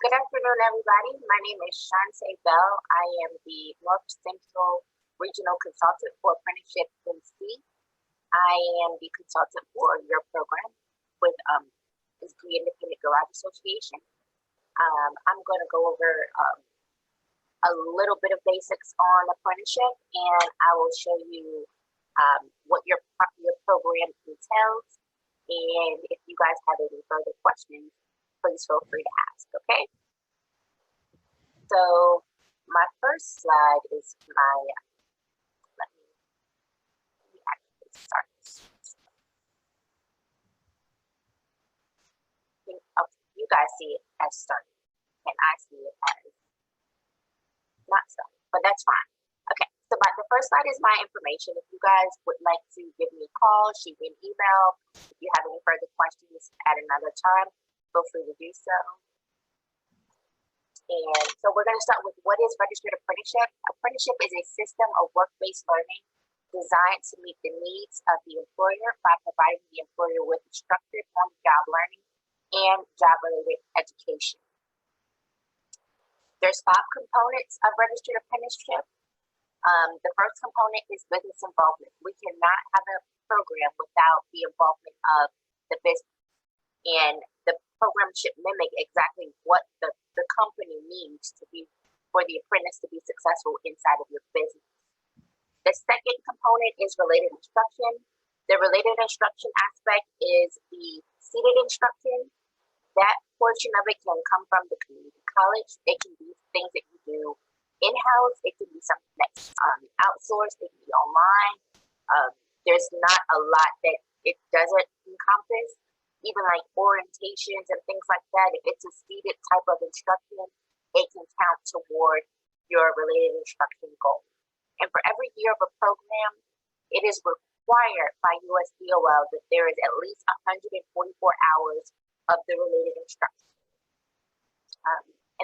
Good afternoon, everybody. My name is Shante Bell. I am the North Central Regional Consultant for Apprenticeship MC. I am the consultant for your program with the Independent Garage Association. I'm going to go over a little bit of basics on apprenticeship, and I will show you what your program entails. And if you guys have any further questions, please feel free to ask, okay? So my first slide is my, let me actually start this. You guys see it as started, and I see it as not started, but that's fine. Okay, so the first slide is my information. If you guys would like to give me a call, shoot me an email. If you have any further questions at another time, feel free to do so. And so we're going to start with what is registered apprenticeship. Apprenticeship is a system of work-based learning designed to meet the needs of the employer by providing the employer with structured on-the-job learning and job-related education. There's 5 components of registered apprenticeship. The first component is business involvement. We cannot have a program without the involvement of the business. And the program should mimic exactly what the company needs to be for the apprentice to be successful inside of your business. The second component is related instruction. The related instruction aspect is the seated instruction. That portion of it can come from the community college. It can be things that you do in-house. It can be something that's outsourced. It can be online. There's not a lot that it doesn't encompass. Even like orientations and things like that, if it's a seated type of instruction, it can count toward your related instruction goal. And for every year of a program, it is required by USDOL that there is at least 144 hours of the related instruction.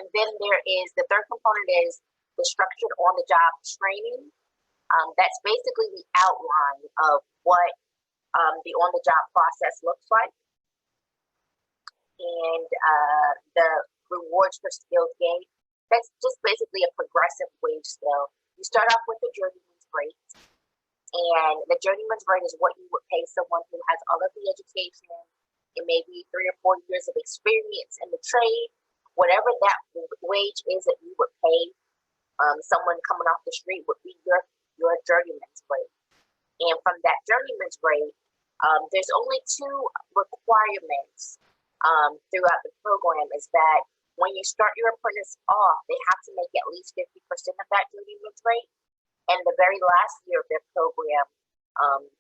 And then there is, the third component is the structured on-the-job training. That's basically the outline of what the on-the-job process looks like. And the rewards for skills gained, that's just basically a progressive wage scale. You start off with the journeyman's rate, and the journeyman's rate is what you would pay someone who has all of the education and maybe 3 or 4 years of experience in the trade. Whatever that wage is that you would pay someone coming off the street would be your journeyman's rate. And from that journeyman's rate, there's only 2 requirements throughout the program. Is that when you start your apprentice off, they have to make at least 50% of that journeyman's rate. And the very last year of their program,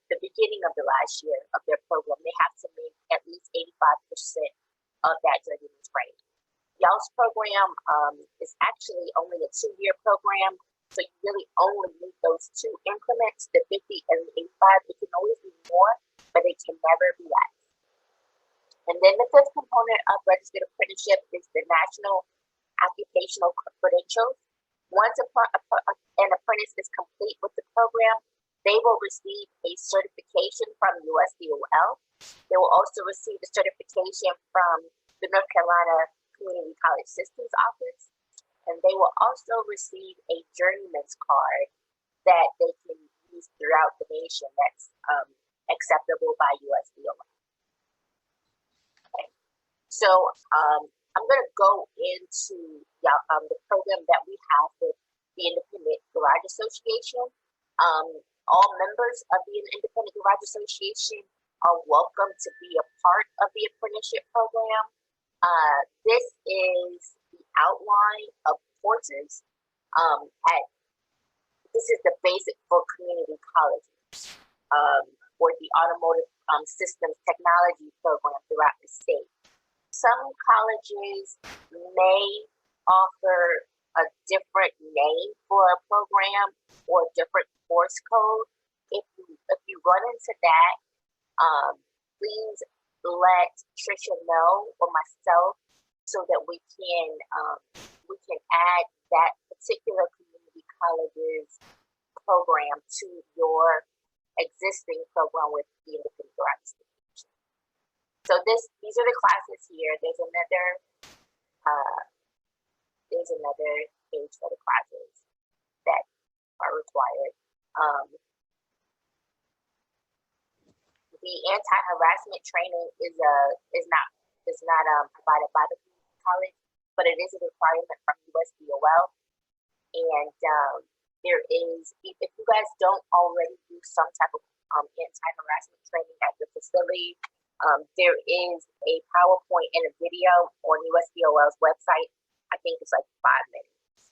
the beginning of the last year of their program, they have to make at least 85% of that journeyman's rate. Y'all's program is actually only a 2-year program, so you really only need those 2 increments, the 50 and the 85. It can always be more, but it can never be less. And then the 5th component of registered apprenticeship is the National Occupational Credentials. Once an apprentice is complete with the program, they will receive a certification from USDOL. They will also receive a certification from the North Carolina Community College Systems Office. And they will also receive a journeyman's card that they can use throughout the nation that's acceptable by USDOL. So I'm going to go into the program that we have with the Independent Garage Association. All members of the Independent Garage Association are welcome to be a part of the apprenticeship program. This is the outline of courses. This is the basic for community colleges for the Automotive Systems Technology program throughout the state. Some colleges may offer a different name for a program or a different course code. If you run into that, please let Trisha know or myself so that we can add that particular community college's program to your existing program with the Independent Garage Association. So these are the classes here. There's another another page for the classes that are required. The anti-harassment training is not provided by the college, but it is a requirement from USDOL. And there is, if you guys don't already do some type of anti-harassment training at your facility, there is a PowerPoint and a video on USDOL's website. I think it's like 5 minutes.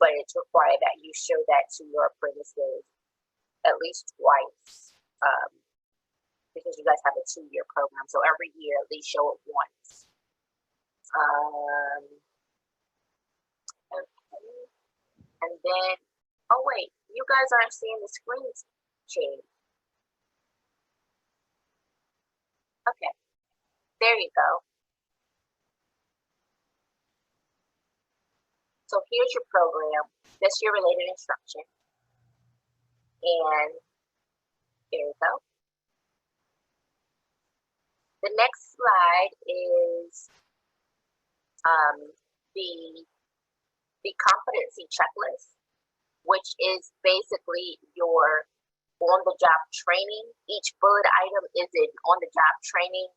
But it's required that you show that to your apprentices at least twice, because you guys have a 2-year program. So every year, at least show it once. Okay. And then, oh wait, you guys aren't seeing the screens change. Okay, there you go. So here's your program. That's your related instruction. And here we go. The next slide is the competency checklist, which is basically your on-the-job training. Each bullet item is an on-the-job training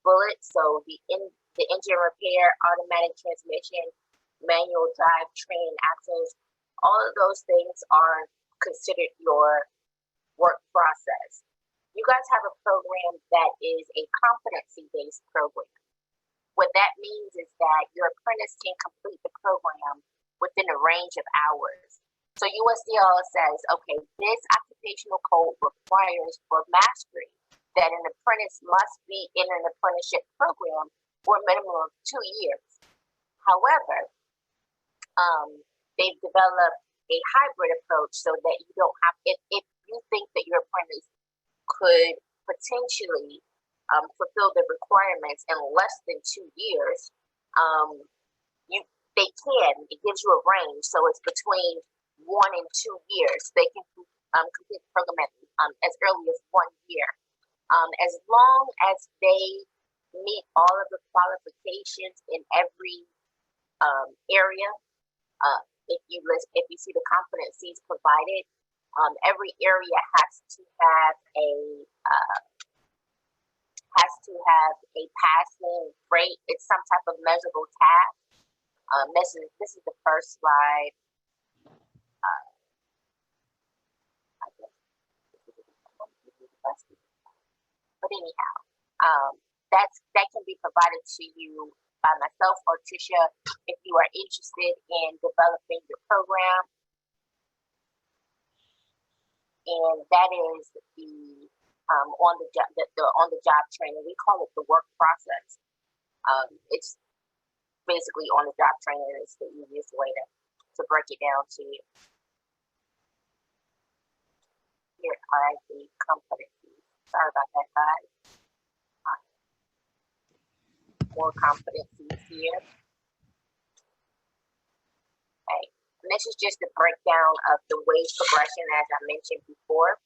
bullet. So the engine repair, automatic transmission, manual drive, train axles, all of those things are considered your work process. You guys have a program that is a competency-based program. What that means is that your apprentice can complete the program within a range of hours. So USDL says, okay, this occupational code requires for mastery that an apprentice must be in an apprenticeship program for a minimum of 2 years. However, they've developed a hybrid approach so that you don't have, if you think that your apprentice could potentially fulfill the requirements in less than 2 years, they can. It gives you a range, so it's between 1 and 2 years. They can complete the program as early as 1 year, as long as they meet all of the qualifications in every area. If you see the competencies provided, every area has to have a passing rate. It's some type of measurable task. This is the first slide. But anyhow, that can be provided to you by myself or Tricia if you are interested in developing your program. And that is the on-the-job training. We call it the work process. It's basically on-the-job training. It's the easiest way to break it down to you. Here are the competencies. Sorry about that, guys. More competencies here. Okay, and this is just a breakdown of the wage progression as I mentioned before.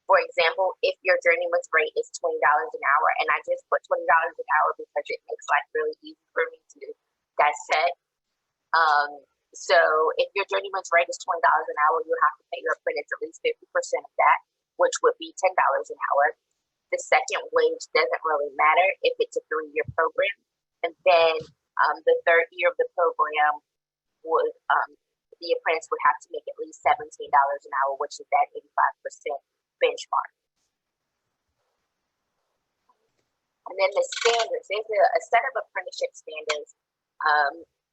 For example, if your journeyman's rate is $20 an hour, and I just put $20 an hour because it makes life really easy for me to dissect. So if your journeyman's rate is $20 an hour, you have to pay your apprentice at least 50% of that, which would be $10 an hour. The second wage doesn't really matter if it's a 3-year program. And then the 3rd year of the program would, the apprentice would have to make at least $17 an hour, which is that 85% benchmark. And then the standards, there's a set of apprenticeship standards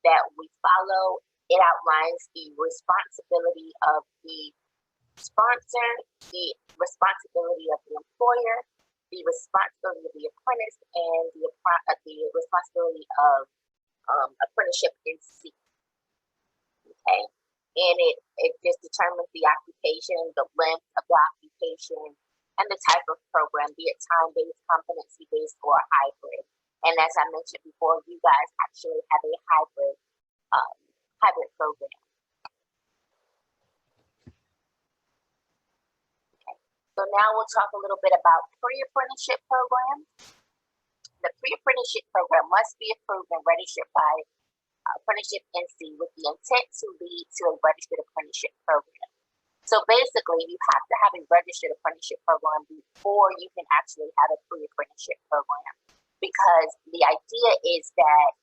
that we follow. It outlines the responsibility of the sponsor, the responsibility of the employer, the responsibility of the apprentice, and the responsibility of apprenticeship in C. Okay, and it just determines the occupation, the length of the occupation, and the type of program, be it time-based, competency-based, or hybrid. And as I mentioned before, you guys actually have a hybrid program. Okay, so now we'll talk a little bit about pre-apprenticeship programs. the pre-apprenticeship program must be approved and registered by Apprenticeship NC with the intent to lead to a registered apprenticeship program. So basically, you have to have a registered apprenticeship program before you can actually have a pre-apprenticeship program, because the idea is that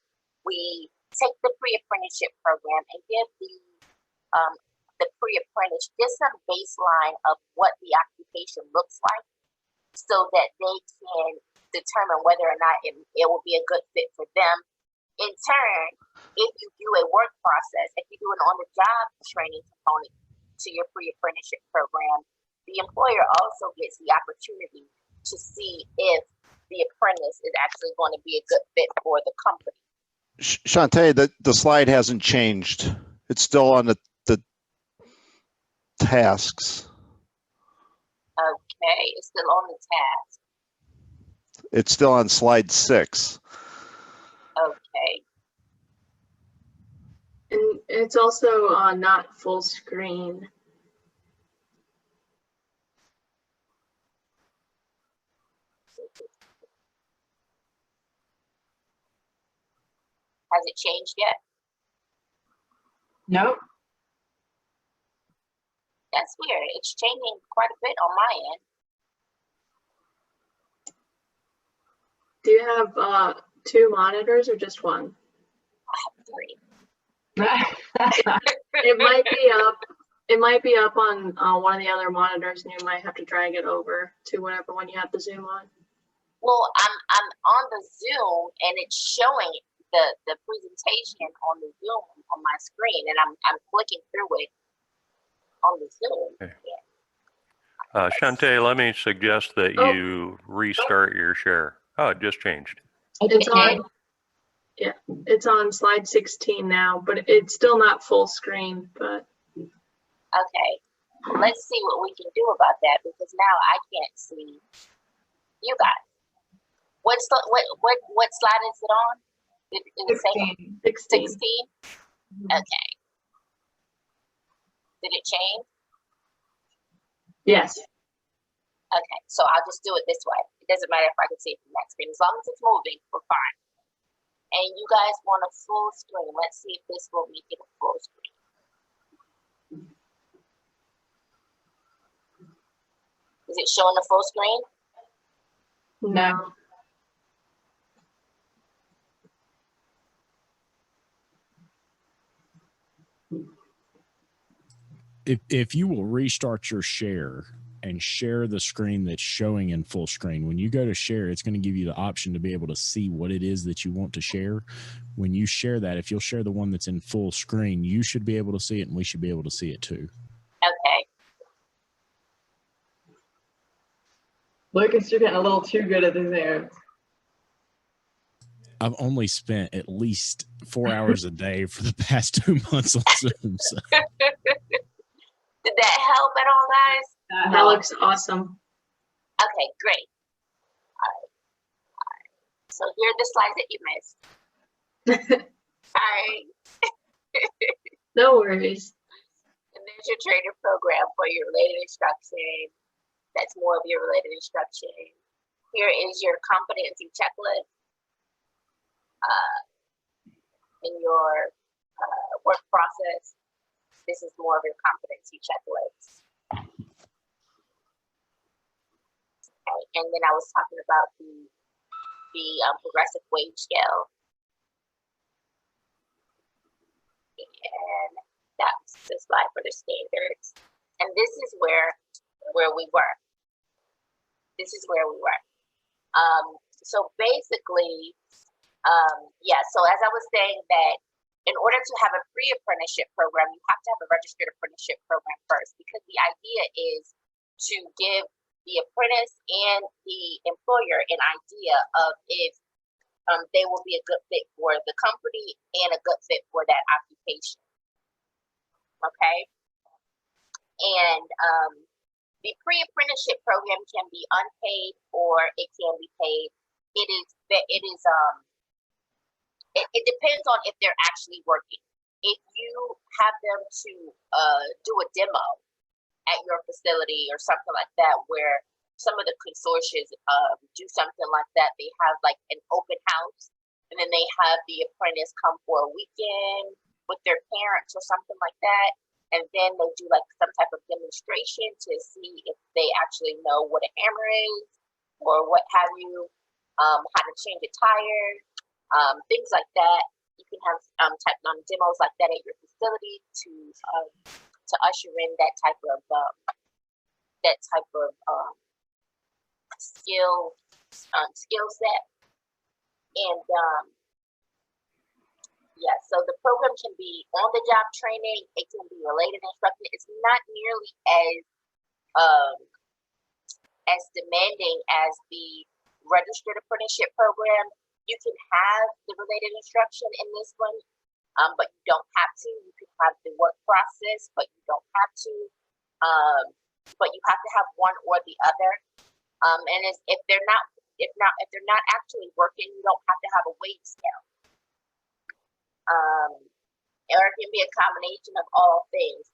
we take the pre-apprenticeship program and give the pre-apprentice just some baseline of what the occupation looks like, so that they can determine whether or not it will be a good fit for them. In turn, if you do a work process, if you do an on-the-job training component to your pre-apprenticeship program, the employer also gets the opportunity to see if the apprentice is actually going to be a good fit for the company. Shantae, the slide hasn't changed. It's still on the tasks. Okay, it's still on the task. It's still on slide 6. Okay. And it's also not full screen. Has it changed yet? Nope. That's weird. It's changing quite a bit on my end. Do you have 2 monitors or just one? I have 3. It might be up. It might be up on one of the other monitors, and you might have to drag it over to whatever one you have the Zoom on. Well, I'm on the Zoom and it's showing the presentation on the Zoom on my screen, and I'm clicking through it on the Zoom. Okay. Yeah. Shantae, let me suggest that you restart your share. Oh, it just changed. It's on. Yeah, it's on slide 16 now, but it's still not full screen. But Okay, let's see what we can do about that, because now I can't see you guys. What slide is it on? Is it saying 16. 16? Okay. Did it change? Yes. Okay, so I'll just do it this way. It doesn't matter if I can see it from that screen. As long as it's moving, we're fine. And you guys want a full screen. Let's see if this will make it a full screen. Is it showing the full screen? No. If you will restart your share and share the screen that's showing in full screen, when you go to share, it's going to give you the option to be able to see what it is that you want to share. When you share that, if you'll share the one that's in full screen, you should be able to see it, and we should be able to see it too. Okay. Lucas, you're getting a little too good at this air. I've only spent at least 4 hours a day for the past 2 months on Zoom. So. Did that help at all, guys? That looks awesome. Okay, great. All right. So here are the slides that you missed. All right. No worries. And there's your training program for your related instruction. That's more of your related instruction. Here is your competency checklist. In your work process, this is more of your competency checklist. Okay, and then I was talking about the progressive wage scale. And that's the slide for the standards. And this is where we were. This is where we were. So basically, yeah, so as I was saying that in order to have a pre-apprenticeship program, you have to have a registered apprenticeship program first, because the idea is to give the apprentice and the employer an idea of if they will be a good fit for the company and a good fit for that occupation. Okay? And the pre-apprenticeship program can be unpaid or it can be paid. It depends on if they're actually working. If you have them to do a demo at your facility or something like that, where some of the consortiums do something like that. They have like an open house, and then they have the apprentice come for a weekend with their parents or something like that. And then they do like some type of demonstration to see if they actually know what a hammer is or what have you, how to change a tire, things like that. You can have demos like that at your facility to usher in that type of skill set. And yeah, so the program can be on-the-job training. It can be related instruction. It's not nearly as demanding as the registered apprenticeship program. You can have the related instruction in this one, but you don't have to. You can have the work process, but you don't have to. But you have to have one or the other. And if they're not actually working, you don't have to have a wage scale. Or it can be a combination of all things.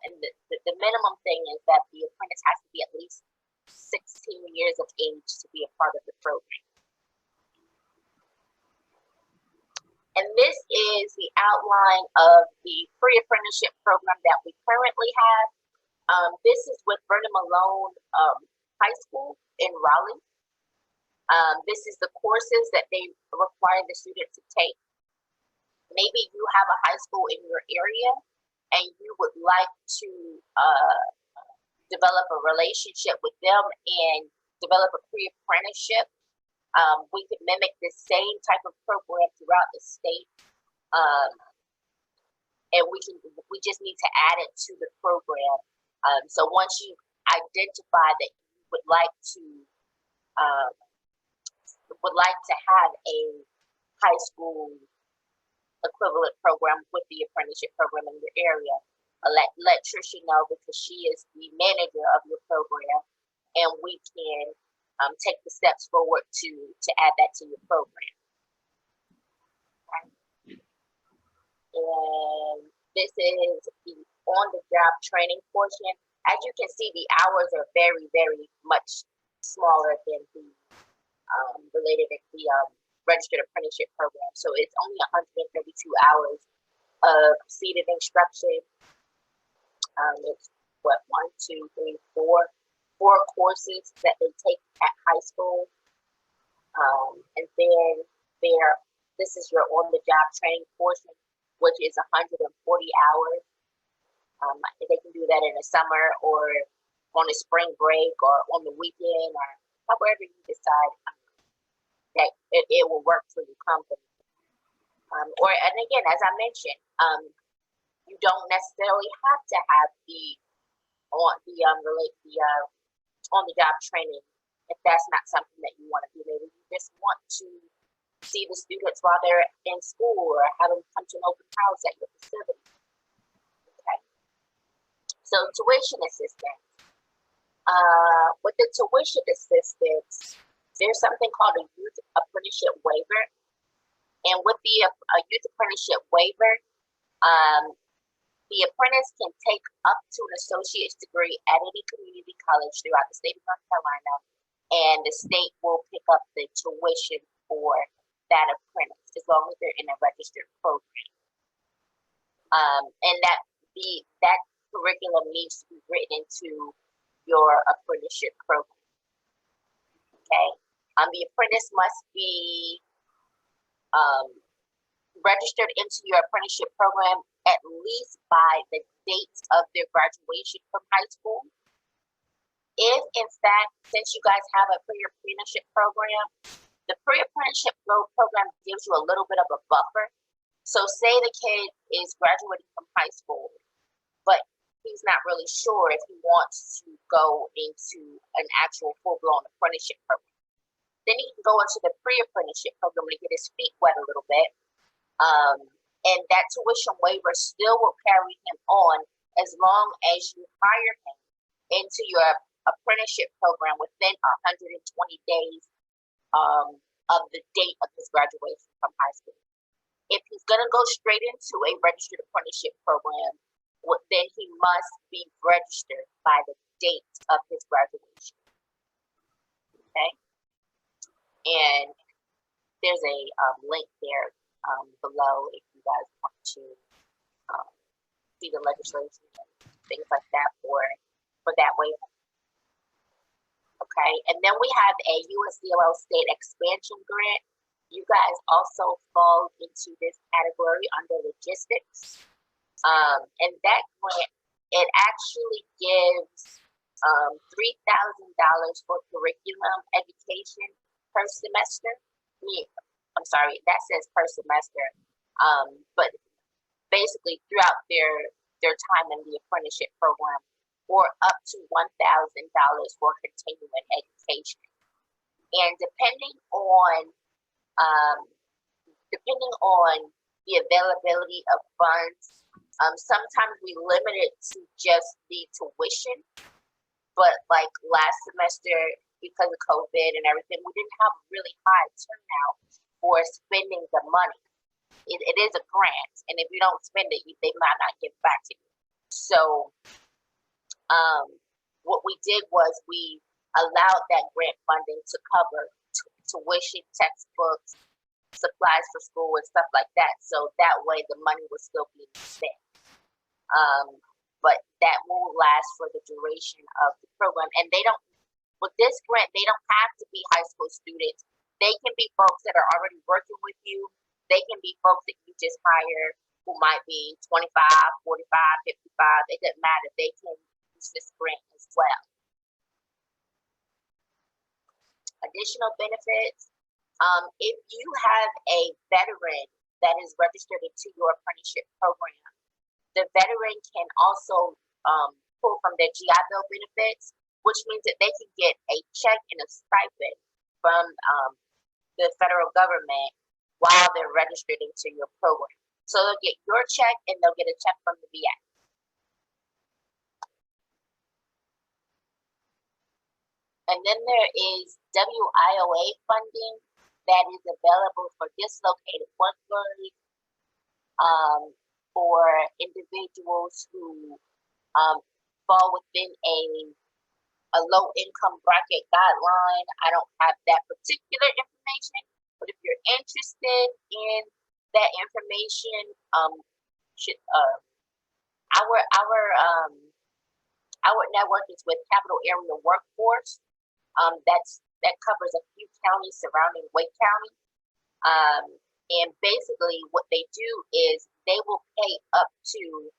And the minimum thing is that the apprentice has to be at least 16 years of age to be a part of the program. And this is the outline of the pre-apprenticeship program that we currently have. This is with Vernon Malone High School in Raleigh. This is the courses that they require the student to take. Maybe you have a high school in your area and you would like to develop a relationship with them and develop a pre-apprenticeship. We could mimic the same type of program throughout the state. And we just need to add it to the program. So once you identify that you would like to have a high school equivalent program with the apprenticeship program in your area, let Trisha know, because she is the manager of your program, and we can take the steps forward to add that to your program. Okay. And this is the on-the-job training portion. As you can see, the hours are very, very much smaller than the registered apprenticeship program. So it's only 132 hours of seated instruction. It's what, 4 courses that they take at high school. And then this is your on-the-job training portion, which is 140 hours. They can do that in the summer or on a spring break or on the weekend or however you decide that it will work for your company. And again, as I mentioned, you don't necessarily have to have the on-the-job training if that's not something that you want to do. Maybe you just want to see the students while they're in school or have them come to an open house at your facility. Okay. So tuition assistance. With the tuition assistance, there's something called a youth apprenticeship waiver. And with the youth apprenticeship waiver, the apprentice can take up to an associate's degree at any community college throughout the state of North Carolina, and the state will pick up the tuition for that apprentice as long as they're in a registered program. And that curriculum needs to be written into your apprenticeship program. Okay. The apprentice must be registered into your apprenticeship program at least by the dates of their graduation from high school. If, in fact, since you guys have a pre-apprenticeship program, the pre-apprenticeship program gives you a little bit of a buffer. So say the kid is graduating from high school, but he's not really sure if he wants to go into an actual full-blown apprenticeship program. Then he can go into the pre-apprenticeship program to get his feet wet a little bit. And that tuition waiver still will carry him on as long as you hire him into your apprenticeship program within 120 days of the date of his graduation from high school. If he's going to go straight into a registered apprenticeship program, then he must be registered by the date of his graduation. Okay, and there's a link there below if you guys want to see the legislation and things like that for that waiver. Okay, and then we have a USDOL state expansion grant. You guys also fall into this category under logistics. And that grant, it actually gives $3,000 for curriculum education per semester. I'm sorry, that says per semester. But basically throughout their time in the apprenticeship program, or up to $1,000 for continuing education. And depending on the availability of funds, sometimes we limit it to just the tuition. But like last semester, because of COVID and everything, we didn't have really high turnout for spending the money. It is a grant, and if you don't spend it, they might not give it back to you. So what we did was we allowed that grant funding to cover tuition, textbooks, supplies for school, and stuff like that. So that way the money was still being spent. But that will last for the duration of the program. And they don't, with this grant, they don't have to be high school students. They can be folks that are already working with you. They can be folks that you just hire who might be 25, 45, 55. It doesn't matter. They can use this grant as well. Additional benefits. If you have a veteran that is registered into your apprenticeship program, the veteran can also pull from their GI Bill benefits, which means that they can get a check and a stipend from the federal government while they're registered into your program. So they'll get your check and they'll get a check from the VA. And then there is WIOA funding that is available for dislocated workers, for individuals who fall within a low income bracket guideline. I don't have that particular information, but if you're interested in that information, our network is with Capital Area Workforce. That covers a few counties surrounding Wake County. And basically what they do is they will pay up to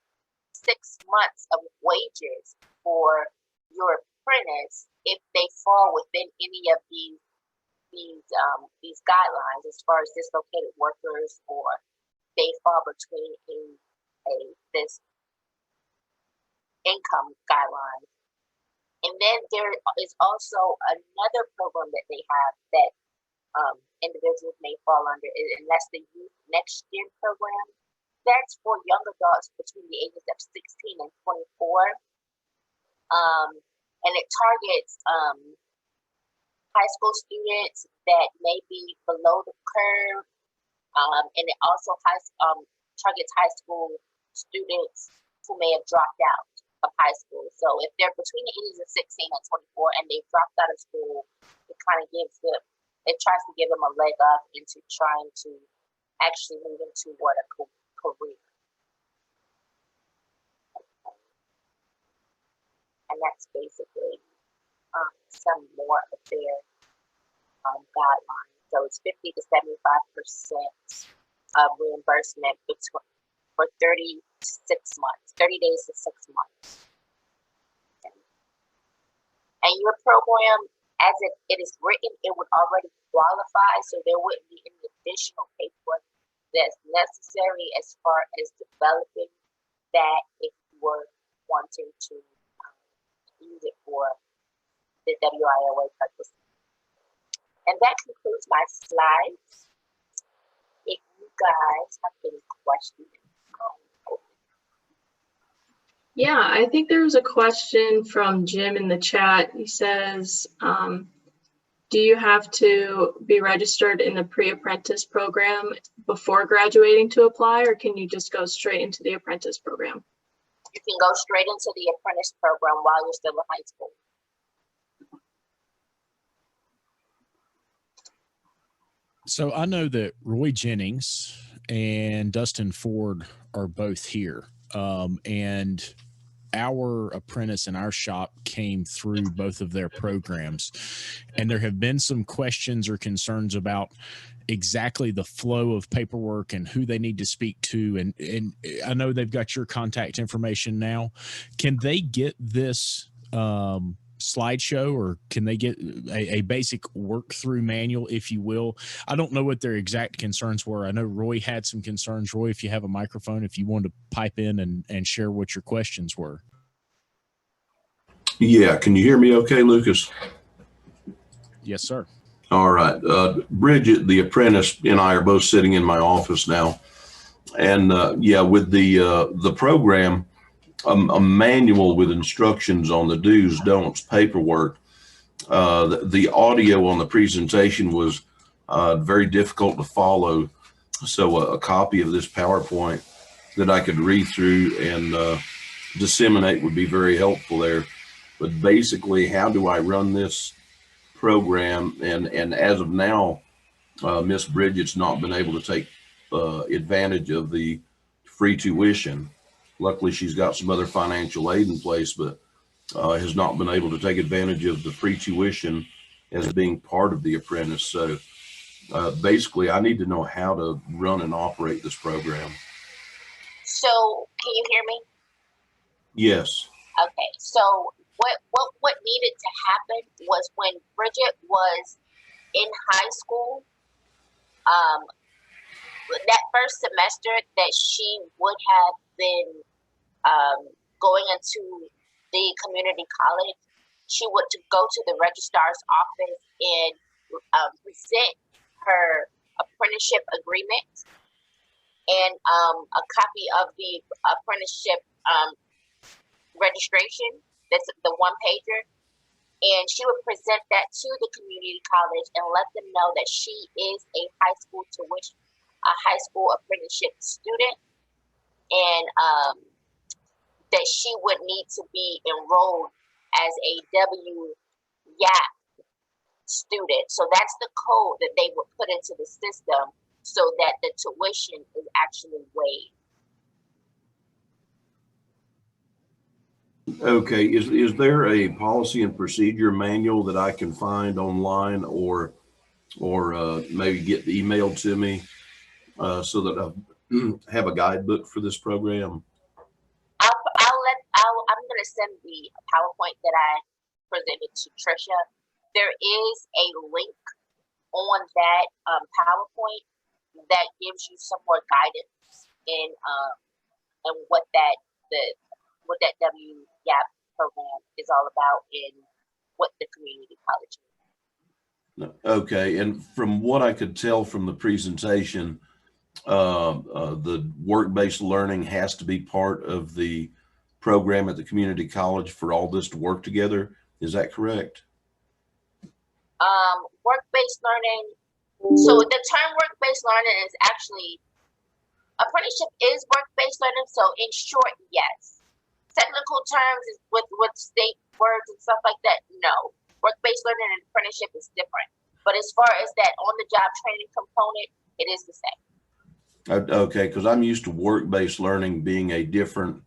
6 months of wages for your apprentice if they fall within any of these guidelines as far as dislocated workers, or they fall between this income guideline. And then there is also another program that they have that individuals may fall under, and that's the Youth Next Gen program. That's for young adults between the ages of 16 and 24. And it targets high school students that may be below the curve, and it also targets high school students who may have dropped out of high school. So if they're between the ages of 16 and 24 and they've dropped out of school, it kind of tries to give them a leg up into trying to actually move into what a career. And that's basically some more of their guidelines. So it's 50 to 75% of reimbursement for 30 days to 6 months. Okay. And your program, as it is written, it would already qualify, so there wouldn't be any additional paperwork that's necessary as far as developing that if you were wanting to use it for the WIOA purpose. And that concludes my slides. If you guys have any questions. Yeah, I think there was a question from Jim in the chat. He says, do you have to be registered in the Pre-Apprentice program before graduating to apply, or can you just go straight into the Apprentice program? You can go straight into the Apprentice program while you're still in high school. So I know that Roy Jennings and Dustin Ford are both here. And our apprentice in our shop came through both of their programs. And there have been some questions or concerns about exactly the flow of paperwork and who they need to speak to. And I know they've got your contact information now. Can they get this slideshow, or can they get a basic work through manual, if you will? I don't know what their exact concerns were. I know Roy had some concerns. Roy, if you have a microphone, if you wanted to pipe in and share what your questions were. Yeah, can you hear me okay, Lucas? Yes, sir. All right. Bridget, the apprentice, and I are both sitting in my office now. And yeah, with the program, a manual with instructions on the do's, don'ts, paperwork. The audio on the presentation was very difficult to follow. So a copy of this PowerPoint that I could read through and disseminate would be very helpful there. But basically, how do I run this program? And as of now, Miss Bridget's not been able to take advantage of the free tuition. Luckily, she's got some other financial aid in place, but has not been able to take advantage of the free tuition as being part of the apprentice. So basically, I need to know how to run and operate this program. So can you hear me? Yes. Okay. So what needed to happen was when Bridget was in high school, that first semester that she would have been going into the community college, she would to go to the registrar's office and present her apprenticeship agreement and a copy of the apprenticeship registration. That's the one pager. And she would present that to the community college and let them know that she is a high school apprenticeship student, and that she would need to be enrolled as a WYAP student. So that's the code that they would put into the system so that the tuition is actually waived. Okay. Is there a policy and procedure manual that I can find online or maybe get emailed to me so that I have a guidebook for this program? I'm going to send the PowerPoint that I presented to Trisha. There is a link on that PowerPoint that gives you some more guidance in what that WYAP program is all about and what the community college is. Okay, and from what I could tell from the presentation, the work-based learning has to be part of the program at the community college for all this to work together. Is that correct? Work-based learning. So the term work-based learning is actually, apprenticeship is work-based learning. So in short, yes. Technical terms is with state words and stuff like that. No, work-based learning and apprenticeship is different. But as far as that on-the-job training component, it is the same. Okay, because I'm used to work-based learning being a different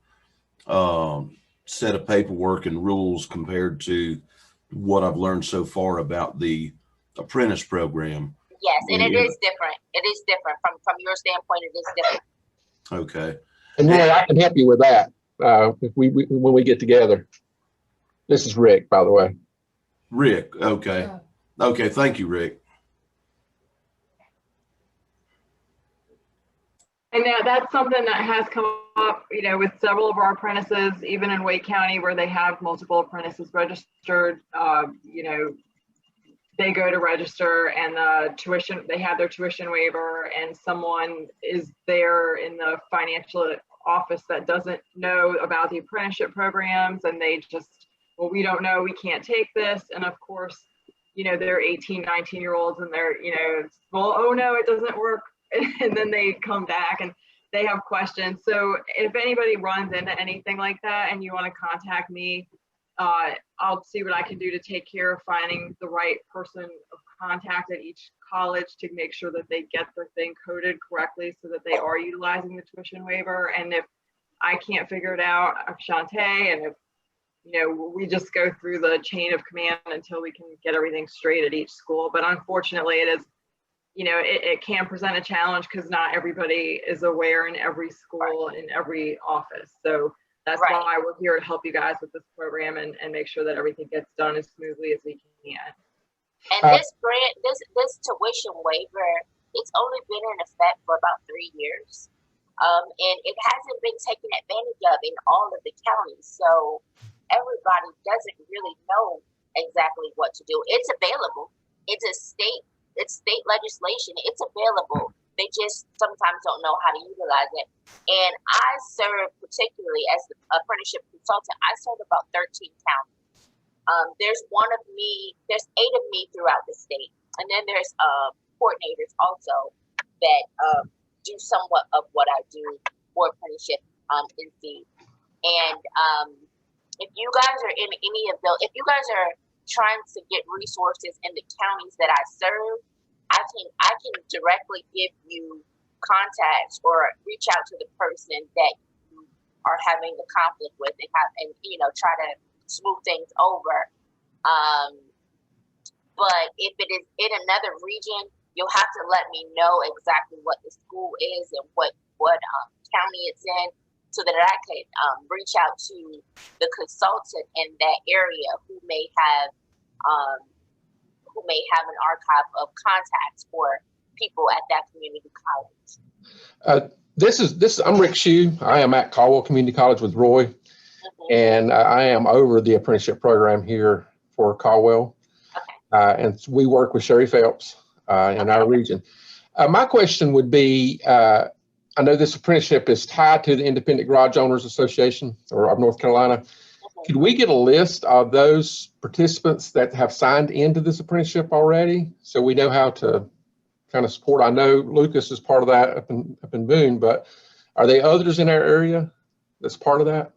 set of paperwork and rules compared to what I've learned so far about the apprentice program. Yes, and it is different. It is different from your standpoint. It is different. Okay. And Roy, I can help you with that if when we get together. This is Rick, by the way. Rick. Okay. Okay. Thank you, Rick. And now that's something that has come up, with several of our apprentices, even in Wake County, where they have multiple apprentices registered. They go to register and they have their tuition waiver, and someone is there in the financial office that doesn't know about the apprenticeship programs, and they just, well, we don't know, we can't take this. And of course, they're 18, 19-year-olds and they're, well, oh no, it doesn't work. And then they come back and they have questions. So if anybody runs into anything like that and you want to contact me, I'll see what I can do to take care of finding the right person of contact at each college to make sure that they get their thing coded correctly so that they are utilizing the tuition waiver. And if I can't figure it out, I'm Shantae, and if, you know, we just go through the chain of command until we can get everything straight at each school. But unfortunately, it is, you know, it can present a challenge because not everybody is aware in every school, in every office. So that's why we're here to help you guys with this program and make sure that everything gets done as smoothly as we can. And this grant, this tuition waiver, it's only been in effect for about 3 years. And it hasn't been taken advantage of in all of the counties. So everybody doesn't really know exactly what to do. It's available. It's state legislation. It's available. They just sometimes don't know how to utilize it. And I serve, particularly as the apprenticeship consultant, I serve about 13 counties. There's 8 of me throughout the state. And then there's coordinators also that do somewhat of what I do for apprenticeship in Seed. And if you guys are in any of those, if you guys are trying to get resources in the counties that I serve, I can directly give you contacts or reach out to the person that you are having the conflict with and you know, try to smooth things over. But if it is in another region, you'll have to let me know exactly what the school is and what county it's in, so that I can reach out to the consultant in that area who may have an archive of contacts for people at that community college. I'm Rick Shue. I am at Caldwell Community College with Roy, and I am over the apprenticeship program here for Caldwell. And we work with Sherry Phelps in our region. My question would be, I know this apprenticeship is tied to the Independent Garage Owners Association of North Carolina. Could we get a list of those participants that have signed into this apprenticeship already, so we know how to kind of support? I know Lucas is part of that up in Boone, but are there others in our area that's part of that?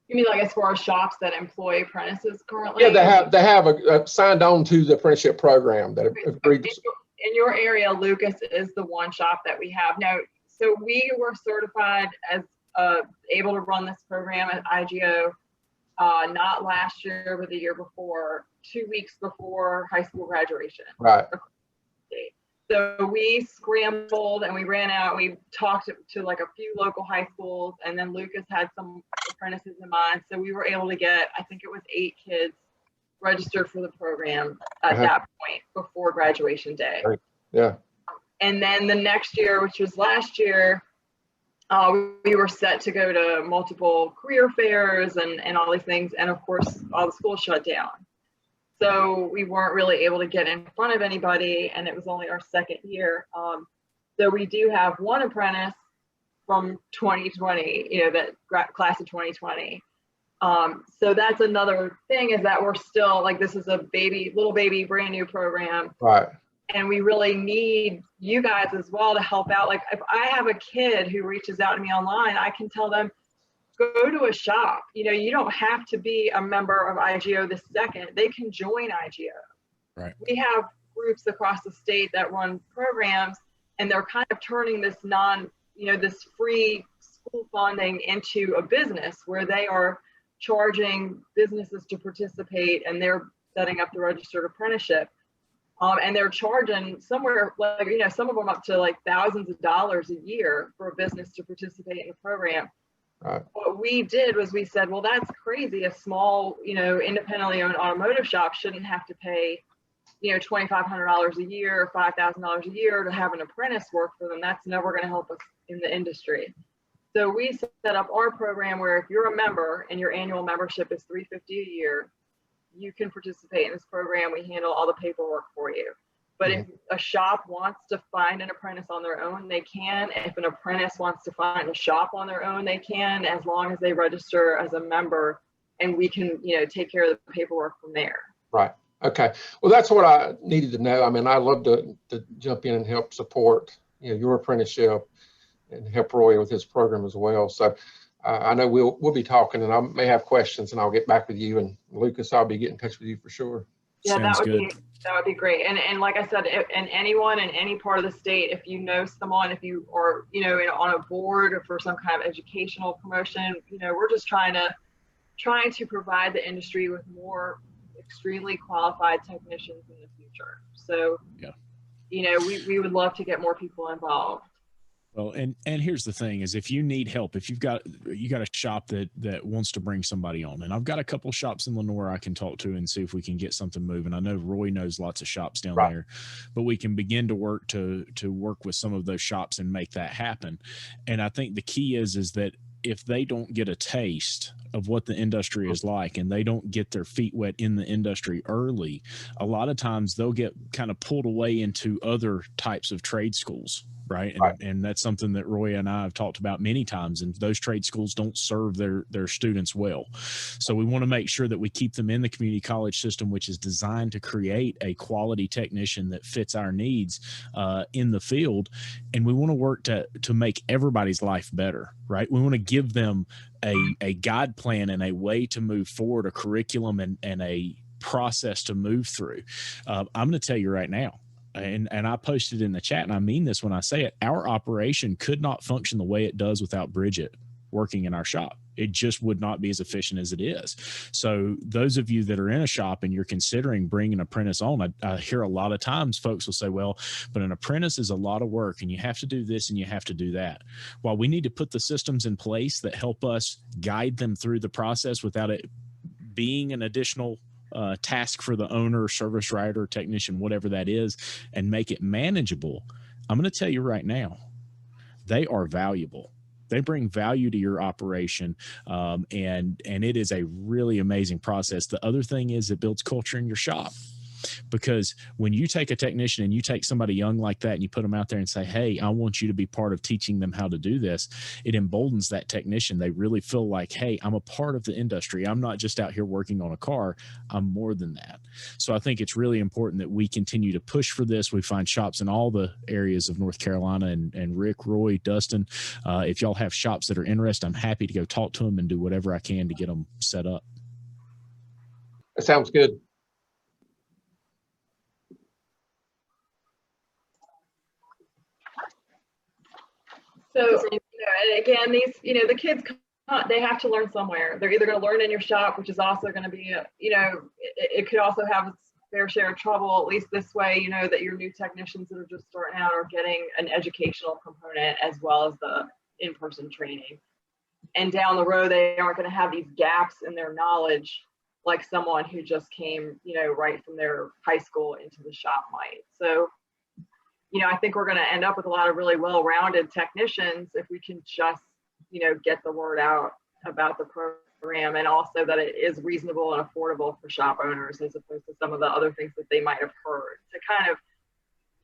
You mean like as far as shops that employ apprentices currently? Yeah, they have a signed on to the apprenticeship program that have agreed to. In your area, Lucas is the one shop that we have. Now, so we were certified as able to run this program at IGO, not last year, but the year before, 2 weeks before high school graduation. Right. So we scrambled and we ran out. We talked to like a few local high schools, and then Lucas had some apprentices in mind. So we were able to get, I think it was 8 kids registered for the program at that point before graduation day. Right. Yeah. And then the next year, which was last year, we were set to go to multiple career fairs and all these things. And of course, all the schools shut down. So we weren't really able to get in front of anybody, and it was only our second year. So we do have one apprentice from 2020, you know, that class of 2020. So that's another thing, is that we're still like, this is a little baby, brand new program. Right. And we really need you guys as well to help out. Like if I have a kid who reaches out to me online, I can tell them, go to a shop. You know, you don't have to be a member of IGO the second. They can join IGO. Right. We have groups across the state that run programs, and they're kind of turning this this free school funding into a business where they are charging businesses to participate, and they're setting up the registered apprenticeship. And they're charging somewhere like, you know, some of them up to like thousands of dollars a year for a business to participate in the program. Right. What we did was we said, well, that's crazy. A small, you know, independently owned automotive shop shouldn't have to pay, you know, $2,500 a year, $5,000 a year to have an apprentice work for them. That's never going to help us in the industry. So we set up our program where if you're a member and your annual membership is $350 a year, you can participate in this program. We handle all the paperwork for you. But if a shop wants to find an apprentice on their own, they can. If an apprentice wants to find a shop on their own, they can, as long as they register as a member, and we can, you know, take care of the paperwork from there. Right. Okay. Well, that's what I needed to know. I mean, I'd love to jump in and help support, you know, your apprenticeship and help Roy with his program as well. So I know we'll be talking, and I may have questions, and I'll get back with you. And Lucas, I'll be getting in touch with you for sure. Yeah, Sounds that would good. be That would be great. And like I said, and anyone in any part of the state, if you know someone, if you are, you know, on a board or for some kind of educational promotion, you know, we're just trying to provide the industry with more extremely qualified technicians in the future. So, yeah, you know, we would love to get more people involved. Well, and here's the thing is, if you need help, if you got a shop that wants to bring somebody on, and I've got a couple of shops in Lenore I can talk to and see if we can get something moving. I know Roy knows lots of shops down there, but we can begin to work with some of those shops and make that happen. And I think the key is that if they don't get a taste of what the industry is like and they don't get their feet wet in the industry early, a lot of times they'll get kind of pulled away into other types of trade schools. Right. And that's something that Roy and I have talked about many times, and those trade schools don't serve their students well. So we want to make sure that we keep them in the community college system, which is designed to create a quality technician that fits our needs in the field. And we want to work to make everybody's life better. Right. We want to give them a guide plan and a way to move forward, a curriculum and a process to move through. I'm going to tell you right now, and I posted in the chat, and I mean this when I say it, our operation could not function the way it does without Bridget working in our shop. It just would not be as efficient as it is. So those of you that are in a shop and you're considering bringing an apprentice on, I hear a lot of times folks will say, well, but an apprentice is a lot of work and you have to do this and you have to do that. While we need to put the systems in place that help us guide them through the process without it being an additional task for the owner, service writer, technician, whatever that is, and make it manageable, I'm going to tell you right now, they are valuable. They bring value to your operation, and it is a really amazing process. The other thing is it builds culture in your shop. Because when you take a technician and you take somebody young like that and you put them out there and say, hey, I want you to be part of teaching them how to do this, it emboldens that technician. They really feel like, hey, I'm a part of the industry. I'm not just out here working on a car. I'm more than that. So I think it's really important that we continue to push for this. We find shops in all the areas of North Carolina, and Rick, Roy, Dustin, if y'all have shops that are interested, I'm happy to go talk to them and do whatever I can to get them set up. That sounds good. So, you know, and again, these, you know, the kids, they have to learn somewhere. They're either going to learn in your shop, which is also going to be, you know, it could also have its fair share of trouble. At least this way, you know, that your new technicians that are just starting out are getting an educational component as well as the in-person training. And down the road, they aren't going to have these gaps in their knowledge like someone who just came, you know, right from their high school into the shop might. So, you know, I think we're going to end up with a lot of really well-rounded technicians if we can just, you know, get the word out about the program, and also that it is reasonable and affordable for shop owners as opposed to some of the other things that they might have heard, to kind of,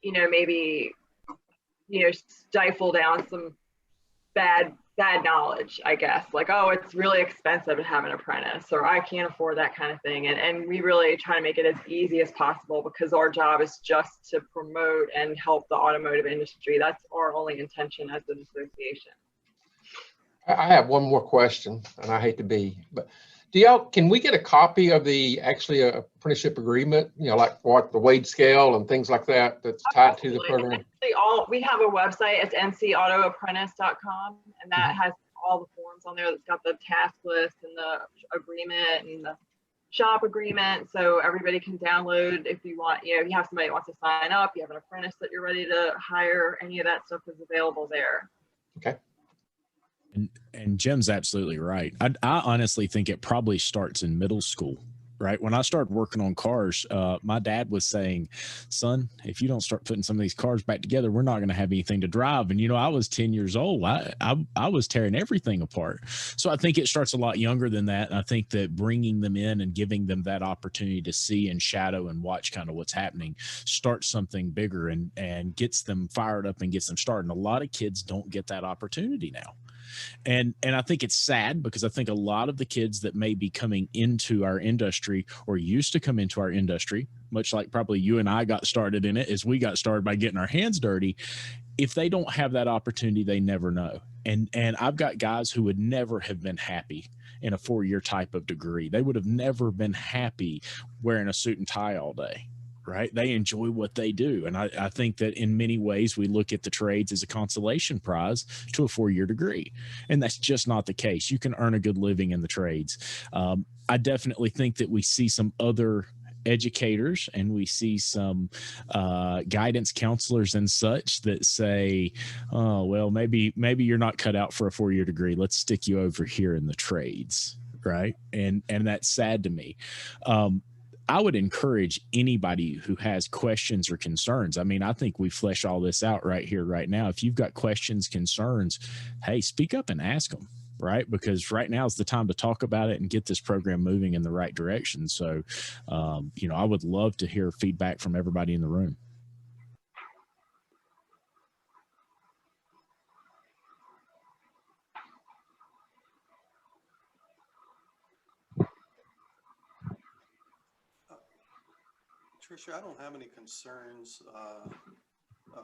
you know, maybe, you know, stifle down some bad knowledge, I guess, like, oh, it's really expensive to have an apprentice, or I can't afford that kind of thing. And we really try to make it as easy as possible, because our job is just to promote and help the automotive industry. That's our only intention as an association. I have one more question, and I hate to be, but can we get a copy of the apprenticeship agreement, you know, like what the wage scale and things like that that's tied to the program? Actually, we have a website. It's ncautoapprentice.com, and that has all the forms on there. That's got the task list and the agreement and the shop agreement, so everybody can download if you want. You know, if you have somebody that wants to sign up, you have an apprentice that you're ready to hire, any of that stuff is available there. Okay. And Jim's absolutely right. I honestly think it probably starts in middle school, right? When I started working on cars, my dad was saying, son, if you don't start putting some of these cars back together, we're not going to have anything to drive. And, you know, I was 10 years old. I was tearing everything apart. So I think it starts a lot younger than that. And I think that bringing them in and giving them that opportunity to see and shadow and watch kind of what's happening starts something bigger and gets them fired up and gets them started. And a lot of kids don't get that opportunity now. And I think it's sad, because I think a lot of the kids that may be coming into our industry or used to come into our industry, much like probably you and I got started in it, as we got started by getting our hands dirty, if they don't have that opportunity, they never know. And I've got guys who would never have been happy in a 4-year type of degree. They would have never been happy wearing a suit and tie all day. right? They enjoy what they do. And I think that in many ways, we look at the trades as a consolation prize to a 4-year degree. And that's just not the case. You can earn a good living in the trades. I definitely think that we see some other educators and we see some guidance counselors and such that say, oh, well, maybe you're not cut out for a 4-year degree. Let's stick you over here in the trades. Right. And that's sad to me. I would encourage anybody who has questions or concerns. I mean, I think we flesh all this out right here, right now. If you've got questions, concerns, hey, speak up and ask them, right? Because right now is the time to talk about it and get this program moving in the right direction. So, you know, I would love to hear feedback from everybody in the room. Tricia, I don't have any concerns.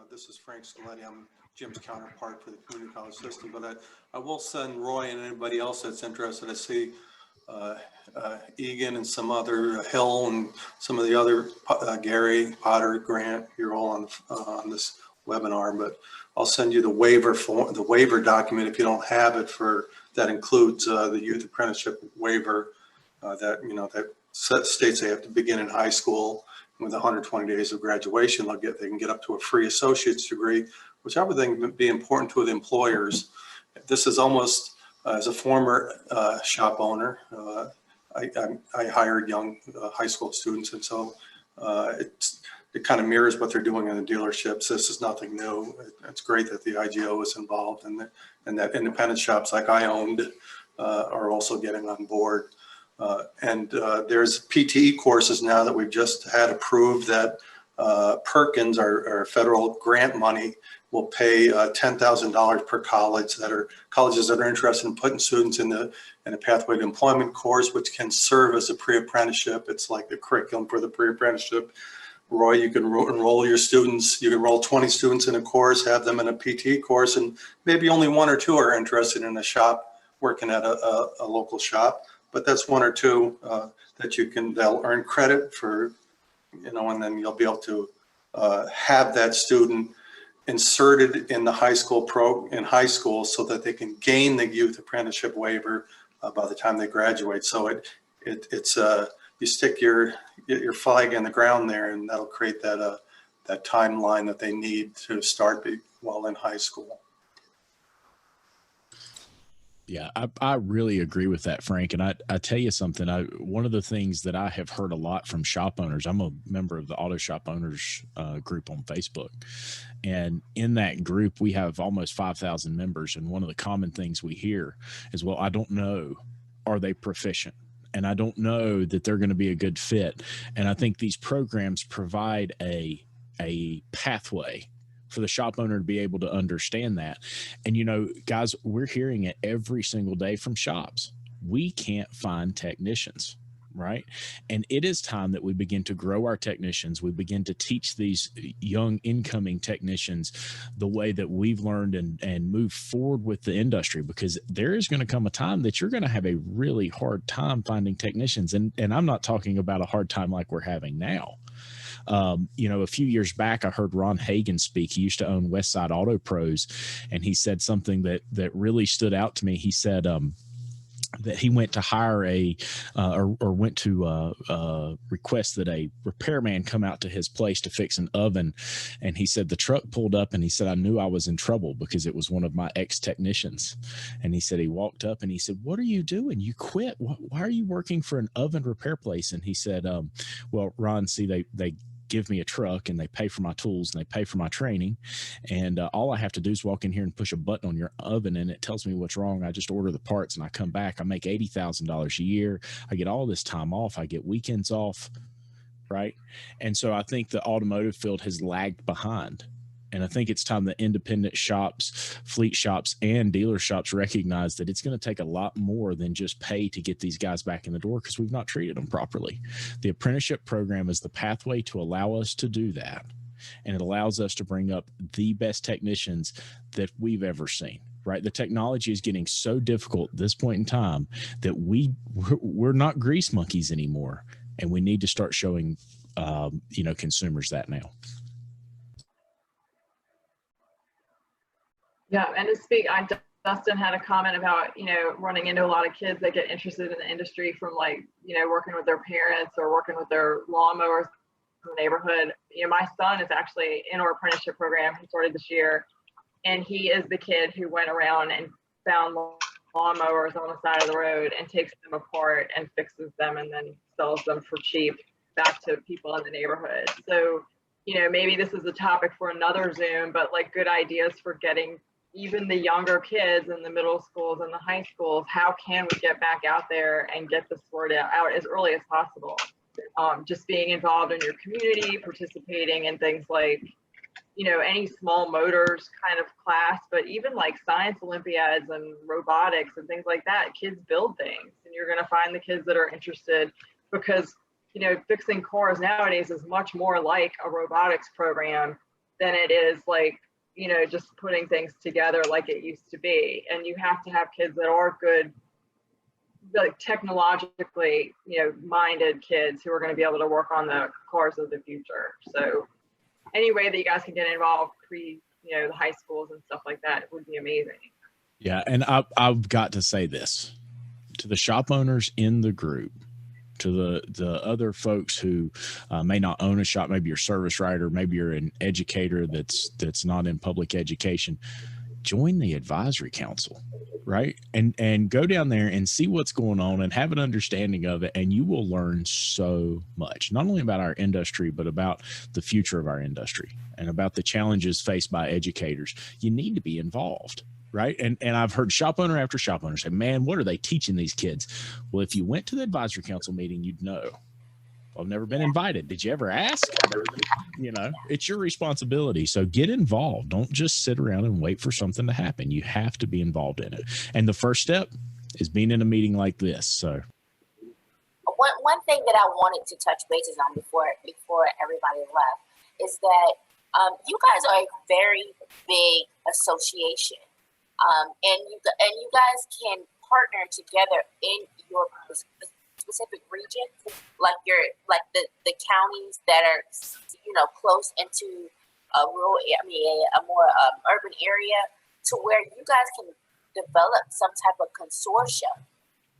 This is Frank Scaletti. I'm Jim's counterpart for the community college system, but I will send Roy and anybody else that's interested. I see Egan and some other Hill and some of the other Gary, Potter, Grant. You're all on this webinar, but I'll send you the waiver form, the waiver document if you don't have it. For that includes the youth apprenticeship waiver that that states they have to begin in high school. With 120 days of graduation, they can get up to a free associate's degree, which I would think would be important to the employers. This is almost, as a former shop owner, I hired young high school students, and so it kind of mirrors what they're doing in the dealerships. This is nothing new. It's great that the IGO is involved, and that independent shops like I owned are also getting on board. There's PTE courses now that we've just had approved that Perkins, our federal grant money, will pay $10,000 per college colleges that are interested in putting students in a pathway to employment course, which can serve as a pre-apprenticeship. It's like the curriculum for the pre-apprenticeship. Roy, you can enroll your students. You can enroll 20 students in a course, have them in a PTE course, and maybe only 1 or 2 are interested in a shop, working at a local shop. But that's 1 or 2 that they'll earn credit for, and then you'll be able to have that student inserted in the high school so that they can gain the youth apprenticeship waiver by the time they graduate. So it's you stick your flag in the ground there, and that'll create that timeline that they need to start while in high school. Yeah, I really agree with that, Frank. And I tell you something, one of the things that I have heard a lot from shop owners, I'm a member of the Auto Shop Owners group on Facebook. And in that group, we have almost 5,000 members. And one of the common things we hear is, well, I don't know, are they proficient? And I don't know that they're going to be a good fit. And I think these programs provide a pathway for the shop owner to be able to understand that. And, guys, we're hearing it every single day from shops. We can't find technicians, right? And it is time that we begin to grow our technicians. We begin to teach these young incoming technicians the way that we've learned and move forward with the industry, because there is going to come a time that you're going to have a really hard time finding technicians. And I'm not talking about a hard time like we're having now. A few years back, I heard Ron Hagan speak. He used to own Westside Auto Pros, and he said something that really stood out to me. He said that he went to hire went to request that a repairman come out to his place to fix an oven. And he said the truck pulled up, and he said, I knew I was in trouble because it was one of my ex-technicians. And he said he walked up and he said, what are you doing? You quit. Why are you working for an oven repair place? And he said, well, Ron, see, they give me a truck and they pay for my tools and they pay for my training. And all I have to do is walk in here and push a button on your oven and it tells me what's wrong. I just order the parts and I come back. I make $80,000 a year. I get all this time off. I get weekends off. Right. And so I think the automotive field has lagged behind. And I think it's time that independent shops, fleet shops, and dealer shops recognize that it's going to take a lot more than just pay to get these guys back in the door, because we've not treated them properly. The apprenticeship program is the pathway to allow us to do that. And it allows us to bring up the best technicians that we've ever seen. Right. The technology is getting so difficult at this point in time that we're not grease monkeys anymore. And we need to start showing consumers that now. Yeah, and to speak, Dustin had a comment about, running into a lot of kids that get interested in the industry from working with their parents or working with their lawnmowers in the neighborhood. My son is actually in our apprenticeship program. He started this year, and he is the kid who went around and found lawnmowers on the side of the road and takes them apart and fixes them and then sells them for cheap back to people in the neighborhood. So, maybe this is a topic for another Zoom, but good ideas for getting even the younger kids in the middle schools and the high schools, how can we get back out there and get this word out as early as possible? Just being involved in your community, participating in things like, any small motors kind of class, but even science Olympiads and robotics and things like that. Kids build things, and you're going to find the kids that are interested, because, fixing cars nowadays is much more like a robotics program than it is just putting things together like it used to be. And you have to have kids that are good, technologically, minded kids who are going to be able to work on the cars of the future. So any way that you guys can get involved the high schools and stuff like that would be amazing. Yeah. And I've got to say this to the shop owners in the group, to the other folks who may not own a shop, maybe you're a service writer, maybe you're an educator that's not in public education. Join the advisory council, right? And go down there and see what's going on and have an understanding of it. And you will learn so much, not only about our industry, but about the future of our industry and about the challenges faced by educators. You need to be involved. Right. And I've heard shop owner after shop owner say, man, what are they teaching these kids? Well, if you went to the advisory council meeting, you'd know. I've never been invited. Did you ever ask? It's your responsibility. So get involved. Don't just sit around and wait for something to happen. You have to be involved in it. And the first step is being in a meeting like this. So one thing that I wanted to touch bases on before everybody left is that you guys are a very big association. And you guys can partner together in your specific region, the counties that are close into a more urban area, to where you guys can develop some type of consortium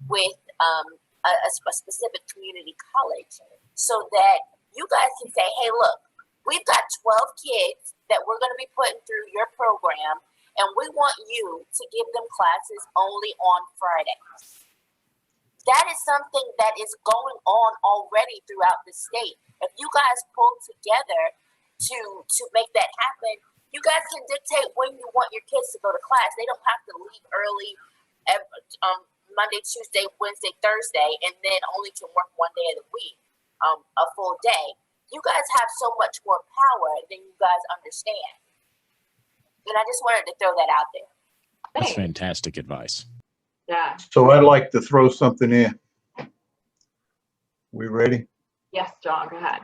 with a specific community college, so that you guys can say, hey, look, we've got 12 kids that we're going to be putting through your program, and we want you to give them classes only on Fridays. That is something that is going on already throughout the state. If you guys pull together to make that happen, you guys can dictate when you want your kids to go to class. They don't have to leave early Monday, Tuesday, Wednesday, Thursday, and then only can work one day of the week, a full day. You guys have so much more power than you guys understand. And I just wanted to throw that out there. That's fantastic advice. Yeah. So I'd like to throw something in. We ready? Yes, John, go ahead.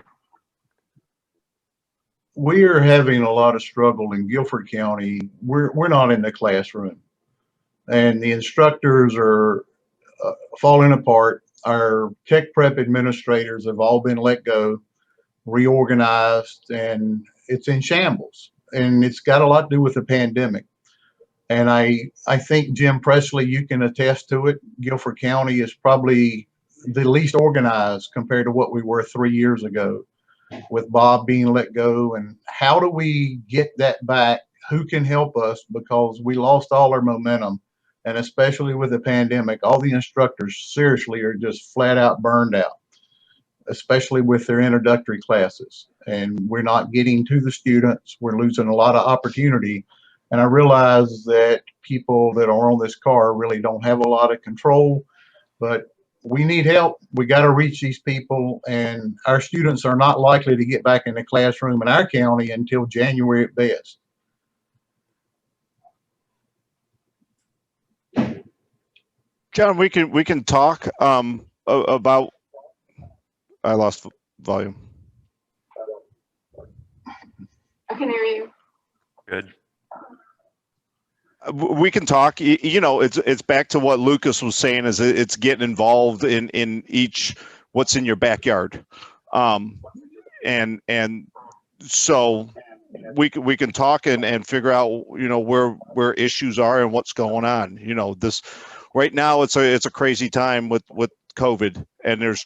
We are having a lot of struggle in Guilford County. We're not in the classroom, and the instructors are falling apart. Our tech prep administrators have all been let go, reorganized, and it's in shambles. And it's got a lot to do with the pandemic. And I think, Jim Presley, you can attest to it. Guilford County is probably the least organized compared to what we were 3 years ago, with Bob being let go. And how do we get that back? Who can help us? Because we lost all our momentum. And especially with the pandemic, all the instructors seriously are just flat out burned out, especially with their introductory classes. And we're not getting to the students. We're losing a lot of opportunity. And I realize that people that are on this car really don't have a lot of control, but we need help. We got to reach these people, and our students are not likely to get back in the classroom in our county until January at best. John, we can talk about. I lost volume. I can hear you. Good. We can talk. It's back to what Lucas was saying. Is it's getting involved in each what's in your backyard. and so we can talk and figure out, you know, where issues are and what's going on. You know, this right now it's a crazy time with COVID, and there's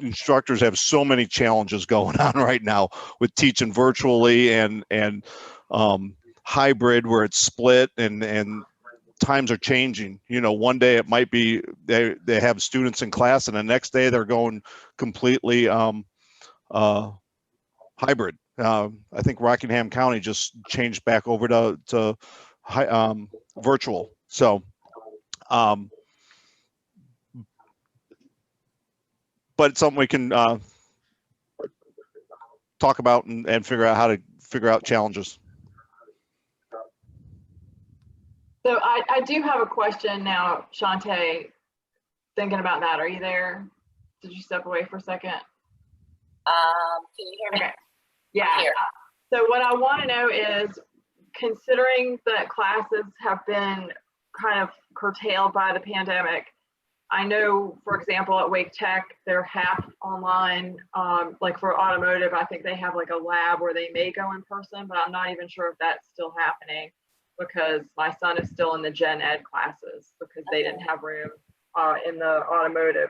instructors have so many challenges going on right now with teaching virtually and hybrid, where it's split, and times are changing. You know, one day it might be they have students in class, and the next day they're going completely hybrid. I think Rockingham County just changed back over to virtual. So, but it's something we can talk about and figure out how to figure out challenges. So I do have a question now, Shantae, thinking about that. Are you there? Did you step away for a second? Can you hear me? Okay. Yeah. So what I want to know is, considering that classes have been kind of curtailed by the pandemic, I know, for example, at Wake Tech, they're half online. Like for automotive, I think they have like a lab where they may go in person, but I'm not even sure if that's still happening, because my son is still in the gen ed classes because they didn't have room in the automotive.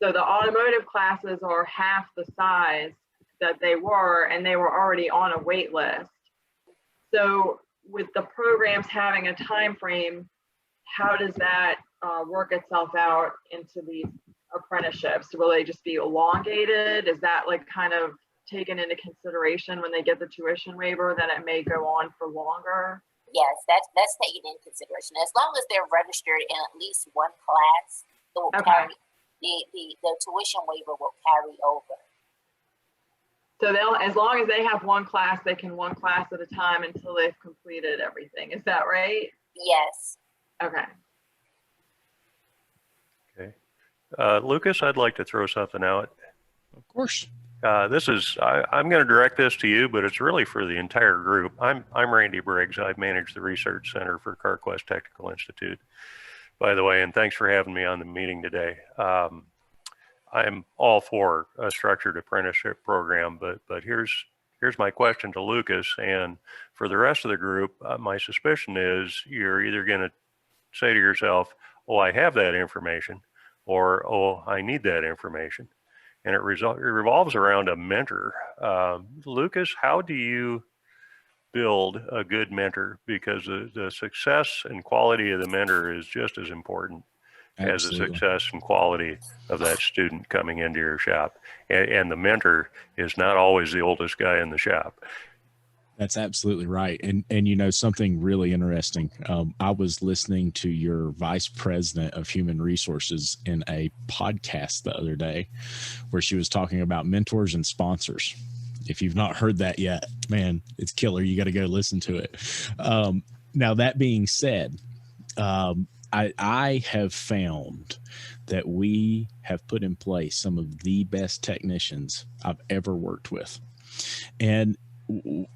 So the automotive classes are half the size that they were, and they were already on a wait list. So with the programs having a time frame, how does that work itself out into these apprenticeships? Will they just be elongated? Is that like kind of taken into consideration when they get the tuition waiver, that it may go on for longer? Yes, that's taken into consideration. As long as they're registered in at least one class, it will carry, the tuition waiver will carry over. So they'll, as long as they have one class, they can one class at a time until they've completed everything. Is that right? Yes. Okay. Okay. Lucas, I'd like to throw something out. Of course. This is, I'm going to direct this to you, but it's really for the entire group. I'm Randy Briggs. I manage the Research Center for CarQuest Technical Institute, by the way, and thanks for having me on the meeting today. I'm all for a structured apprenticeship program, but here's my question to Lucas, and for the rest of the group, my suspicion is you're either going to say to yourself, oh, I have that information, or, oh, I need that information. And it revolves around a mentor. Lucas, how do you build a good mentor? Because the success and quality of the mentor is just as important as the success and quality of that student coming into your shop. And the mentor is not always the oldest guy in the shop. That's absolutely right. And you know, something really interesting. I was listening to your vice president of human resources in a podcast the other day where she was talking about mentors and sponsors. If you've not heard that yet, man, it's killer. You got to go listen to it. Now, that being said, I have found that we have put in place some of the best technicians I've ever worked with. And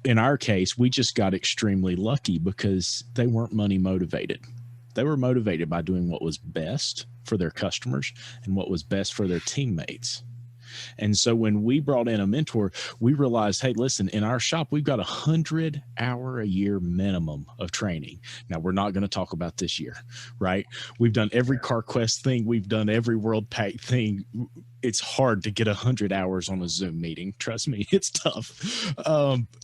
in our case, we just got extremely lucky because they weren't money motivated. They were motivated by doing what was best for their customers and what was best for their teammates. And so when we brought in a mentor, we realized, hey, listen, in our shop, we've got 100-hour-a-year minimum of training. Now, we're not going to talk about this year, right? We've done every CarQuest thing. We've done every WorldPack thing. It's hard to get 100 hours on a Zoom meeting. Trust me, it's tough.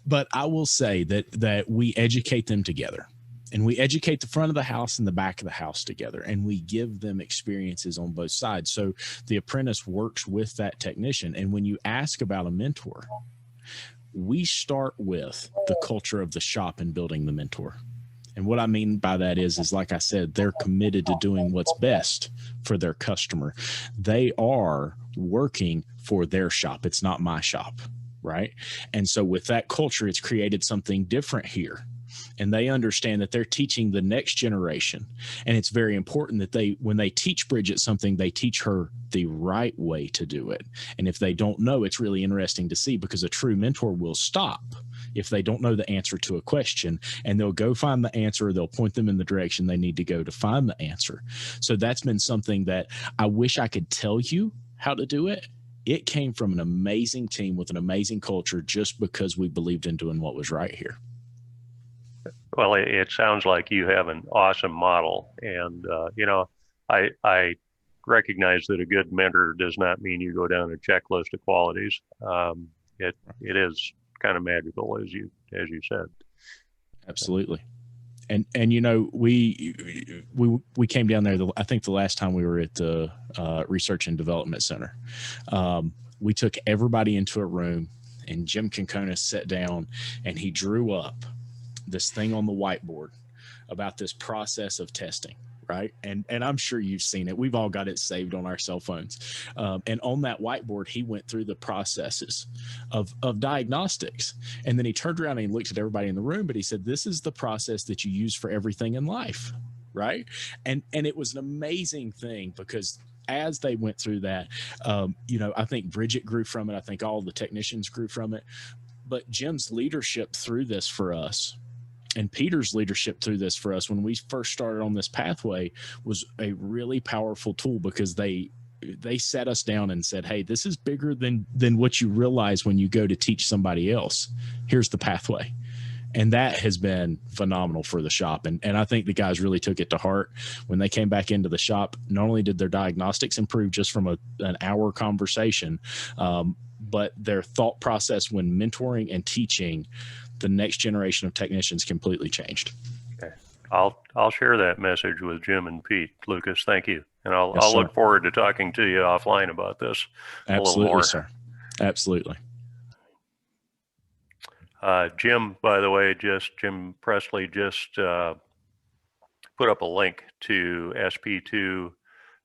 But I will say that we educate them together. And we educate the front of the house and the back of the house together, and we give them experiences on both sides. So the apprentice works with that technician. And when you ask about a mentor, we start with the culture of the shop and building the mentor. And what I mean by that is like I said, they're committed to doing what's best for their customer. They are working for their shop. It's not my shop, right? And so with that culture, it's created something different here. And they understand that they're teaching the next generation. And it's very important that when they teach Bridget something, they teach her the right way to do it. And if they don't know, it's really interesting to see, because a true mentor will stop if they don't know the answer to a question, and they'll go find the answer. They'll point them in the direction they need to go to find the answer. So that's been something that I wish I could tell you how to do it. it came from an amazing team with an amazing culture just because we believed in doing what was right here. Well, it sounds like you have an awesome model, and I recognize that a good mentor does not mean you go down a checklist of qualities. It is kind of magical, as you said. Absolutely. And we came down there. I think the last time we were at the Research and Development Center, we took everybody into a room, and Jim Concona sat down and he drew up this thing on the whiteboard about this process of testing. Right. And I'm sure you've seen it. We've all got it saved on our cell phones. And on that whiteboard, he went through the processes of diagnostics. And then he turned around and he looked at everybody in the room, but he said, this is the process that you use for everything in life. Right. And it was an amazing thing because as they went through that, I think Bridget grew from it. I think all the technicians grew from it. But Jim's leadership through this for us, and Peter's leadership through this for us when we first started on this pathway, was a really powerful tool because they sat us down and said, hey, this is bigger than what you realize when you go to teach somebody else. Here's the pathway. And that has been phenomenal for the shop. And I think the guys really took it to heart when they came back into the shop. Not only did their diagnostics improve just from an hour conversation, but their thought process when mentoring and teaching the next generation of technicians completely changed. Okay. I'll share that message with Jim and Pete. Lucas, thank you. And I'll Yes, look forward to talking to you offline about this. Absolutely, a little more. sir. Absolutely. Jim, by the way, Jim Presley just put up a link to SP2,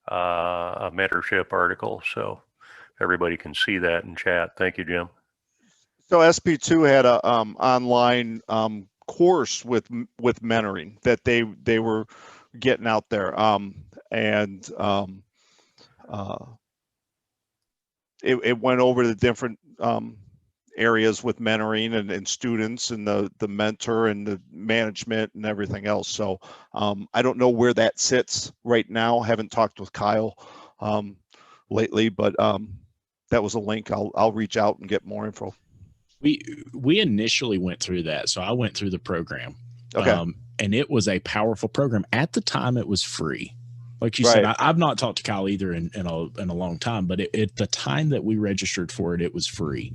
a mentorship article. So everybody can see that in chat. Thank you, Jim. So SP2 had a online course with mentoring that they were getting out there, it went over the different areas with mentoring and students and the mentor and the management and everything else. So I don't know where that sits right now. Haven't talked with Kyle lately, but that was a link. I'll reach out and get more info. We initially went through that. So I went through the program. Okay. And it was a powerful program. At the time, it was free. Like you Right. said, I've not talked to Kyle either in a long time, but at the time that we registered for it, it was free.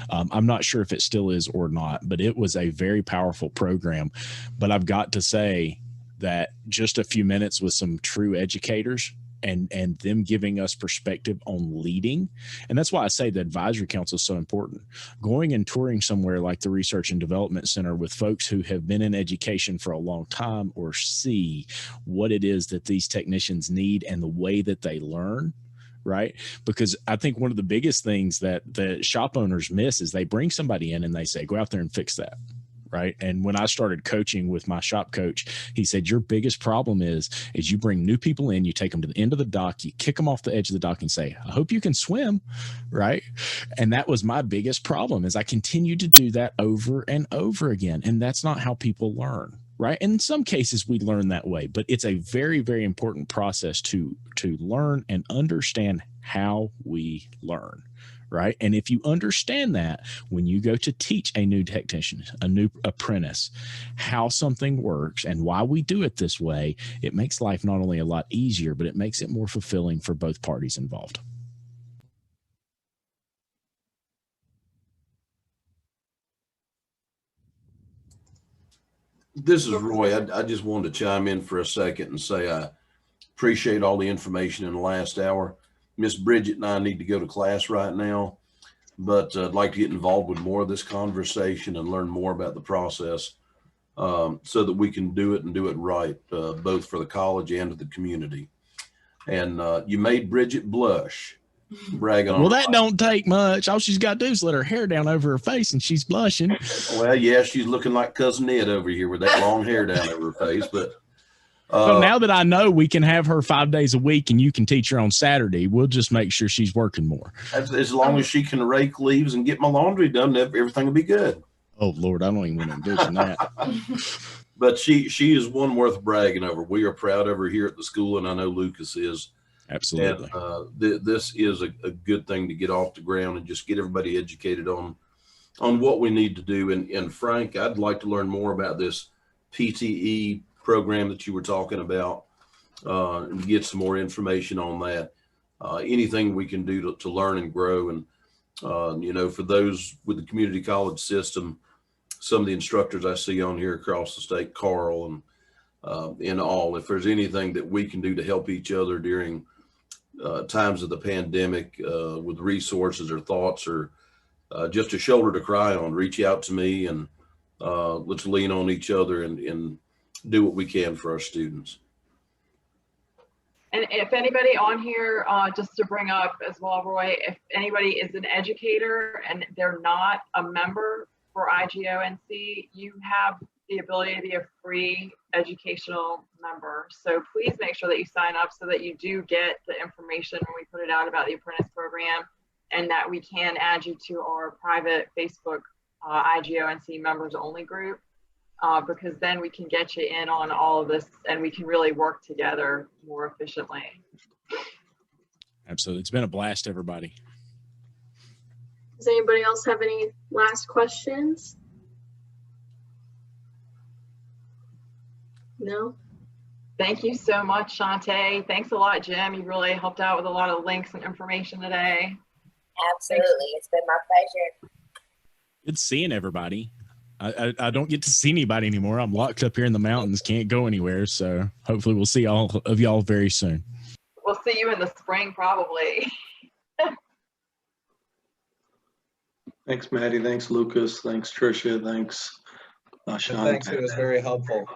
I'm not sure if it still is or not, but it was a very powerful program. But I've got to say that just a few minutes with some true educators and them giving us perspective on leading. And that's why I say the advisory council is so important. Going and touring somewhere like the Research and Development Center with folks who have been in education for a long time or see what it is that these technicians need and the way that they learn, right? Because I think one of the biggest things that the shop owners miss is they bring somebody in and they say, go out there and fix that. Right. And when I started coaching with my shop coach, he said, your biggest problem is you bring new people in, you take them to the end of the dock, you kick them off the edge of the dock and say, I hope you can swim. Right. And that was my biggest problem is I continued to do that over and over again. And that's not how people learn. Right. In some cases, we learn that way, but it's a very, very important process to learn and understand how we learn. Right. And if you understand that when you go to teach a new technician, a new apprentice, how something works and why we do it this way, it makes life not only a lot easier, but it makes it more fulfilling for both parties involved. This is Roy. I just wanted to chime in for a second and say I appreciate all the information in the last hour. Miss Bridget and I need to go to class right now, but I'd like to get involved with more of this conversation and learn more about the process so that we can do it and do it right, both for the college and the community. And you made Bridget blush, bragging on Well, her that life. don't take much. All she's got to do is let her hair down over her face and she's blushing. Well, yeah, she's looking like Cousin Ed over here with that long hair down over her face, but Well, now that I know we can have her 5 days a week and you can teach her on Saturday, we'll just make sure she's working more. as long as she can rake leaves and get my laundry done, everything will be good. Oh, Lord, I don't even want to envision that. But she is one worth bragging over. We are proud of her here at the school, and I know Lucas is. Absolutely. And this is a good thing to get off the ground and just get everybody educated on what we need to do. And Frank, I'd like to learn more about this PTE program that you were talking about, and get some more information on that. Anything we can do to learn and grow. And, you know, for those with the community college system, some of the instructors I see on here across the state, Carl and all, if there's anything that we can do to help each other during times of the pandemic, with resources or thoughts or just a shoulder to cry on, reach out to me, and let's lean on each other and do what we can for our students. And if anybody on here, just to bring up as well, Roy, if anybody is an educator and they're not a member for IGONC, you have the ability to be a free educational member. So please make sure that you sign up so that you do get the information when we put it out about the apprentice program, and that we can add you to our private Facebook IGONC members only group, because then we can get you in on all of this and we can really work together more efficiently. Absolutely. It's been a blast, everybody. Does anybody else have any last questions? No? Thank you so much, Shantae. Thanks a lot, Jim. You really helped out with a lot of links and information today. Absolutely. It's been my pleasure. Good seeing everybody. I don't get to see anybody anymore. I'm locked up here in the mountains, can't go anywhere. So hopefully we'll see all of y'all very soon. We'll see you in the spring, probably. Thanks, Maddie. Thanks, Lucas. Thanks, Tricia. Thanks, Sean. Thanks, it was very helpful.